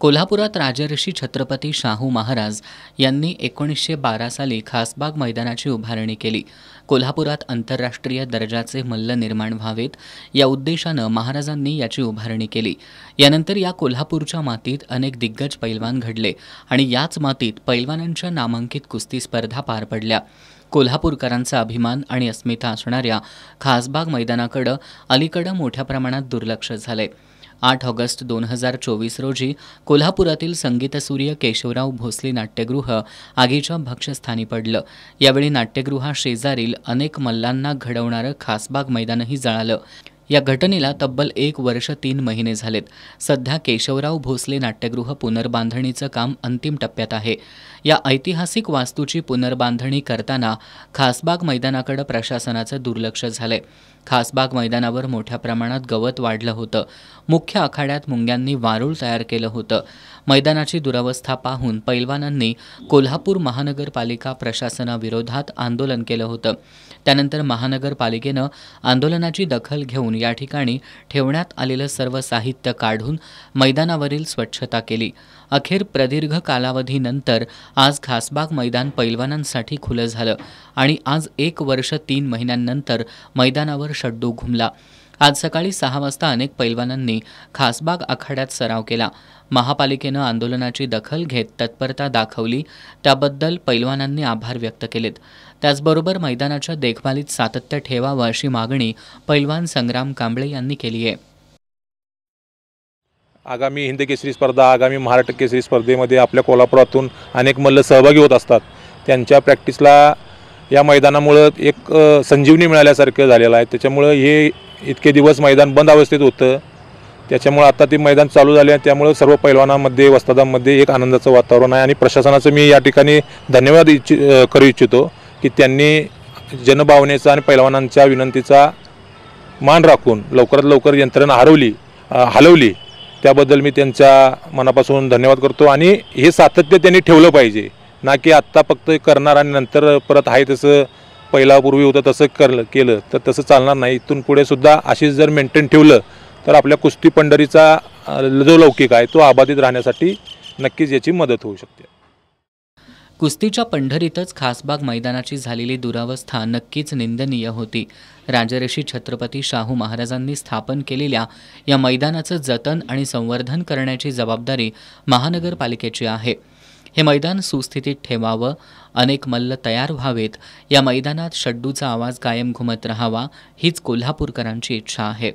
कोल्हापुरात राजर्षी छत्रपती शाहू महाराज यांनी 1912 साली खासबाग मैदानाची उभारणी केली। कोल्हापुरात आंतरराष्ट्रीय दर्जाचे मल्ल निर्माण व्हावेत या उद्देशानं महाराजांनी याची उभारणी केली। यानंतर या कोल्हापूरच्या मातीत अनेक दिग्गज पैलवान घडले आणि याच मातीत पैलवानांच्या नामांकित कुस्ती स्पर्धा पार पडल्या। कोल्हापूरकरांचा अभिमान आणि अस्मिता असणाऱ्या खासबाग मैदानाकडे अलीकडे मोठ्या प्रमाणात दुर्लक्ष झाले। 8 ऑगस्ट 2024 रोजी कोल्हापुरातील संगीतसूर्य केशवराव भोसले नाट्यगृह आगीच्या भक्ष्यस्थानी पडलं। यावेळी नाट्यगृहाशेजारील अनेक मल्लांना घडवणारं खासबाग मैदानही जळालं। या घटनेला तब्बल 1 वर्ष 3 महिने झालेत। सध्या केशवराव भोसले नाट्यगृह पुनर्बांधणीचं काम अंतिम टप्प्यात आहे। या ऐतिहासिक वास्तूची पुनर्बांधणी करताना खासबाग मैदानाकडे प्रशासनाचं दुर्लक्ष झालंय। खासबाग मैदानावर मोठ्या प्रमाणात गवत वाढलं होतं। मुख्य आखाड्यात मुंग्यांनी वारूळ तयार केलं होतं। मैदानाची दुरवस्था पाहून पैलवानांनी कोल्हापूर महानगरपालिका प्रशासनाविरोधात आंदोलन केलं होतं। त्यानंतर महानगरपालिकेनं आंदोलनाची दखल घेऊन या ठिकाणी ठेवण्यात आलेलं सर्व साहित्य काढून मैदानावरील स्वच्छता केली। अखेर प्रदीर्घ कालावधीनंतर आज खासबाग मैदान पैलवानांसाठी खुलं झालं आणि आज 1 वर्ष 3 महिन्यांनंतर मैदानावर शड्डू घुमला। आज सकाळी 6 वाजता अनेक पैलवानांनी खासबाग आखाड्यात सराव केला। महापालिकेनं आंदोलनाची दखल घेत तत्परता दाखवली, त्याबद्दल पैलवानांनी आभार व्यक्त केलेत। त्याचबरोबर मैदानाच्या देखभालीत सातत्य ठेवावं अशी मागणी पैलवान संग्राम कांबळे यांनी केली आहे। आगामी हिंद केसरी स्पर्धा, आगामी महाराष्ट्र केसरी स्पर्धेमध्ये आपल्या कोल्हापुरातून अनेक मल्ल सहभागी होत असतात। त्यांच्या प्रॅक्टिसला या मैदानामुळे एक संजीवनी मिळाल्यासारखं झालेलं आहे। त्याच्यामुळे हे इतके दिवस मैदान बंद अवस्थेत होतं, त्याच्यामुळे आता ते मैदान चालू झाले आहे। त्यामुळे सर्व पैलवानांमध्ये वस्तादांमध्ये एक आनंदाचं वातावरण आहे आणि प्रशासनाचं मी या ठिकाणी धन्यवाद करू इच्छितो की त्यांनी जनभावनेचा आणि पैलवानांच्या विनंतीचा मान राखून लवकरात लवकर यंत्रणा हलवली, त्याबद्दल मी त्यांच्या मनापासून धन्यवाद करतो। आणि हे सातत्य त्यांनी ठेवलं पाहिजे, ना की आत्ता फक्त करणार आणि नंतर परत आहे तसं पहिल्यापूर्वी होतं तसं केलं तर तसं चालणार नाही। इथून पुढे सुद्धा अशीच जर मेंटेन ठेवलं तर आपल्या कुस्ती पंढरीचा जो लौकिक आहे तो अबाधित राहण्यासाठी नक्कीच याची मदत होऊ शकते। कुस्तीच्या पंढरीतच खासबाग मैदानाची झालेली दुरावस्था नक्कीच निंदनीय होती। राजर्षी छत्रपती शाहू महाराजांनी स्थापन केलेल्या या मैदानाचं जतन आणि संवर्धन करण्याची जबाबदारी महानगरपालिकेची आहे। हे मैदान सुस्थितीत ठेवावं, अनेक मल्ल तयार व्हावेत, या मैदानात शड्डूचा आवाज कायम घुमत राहावा हीच कोल्हापूरकरांची इच्छा आहे।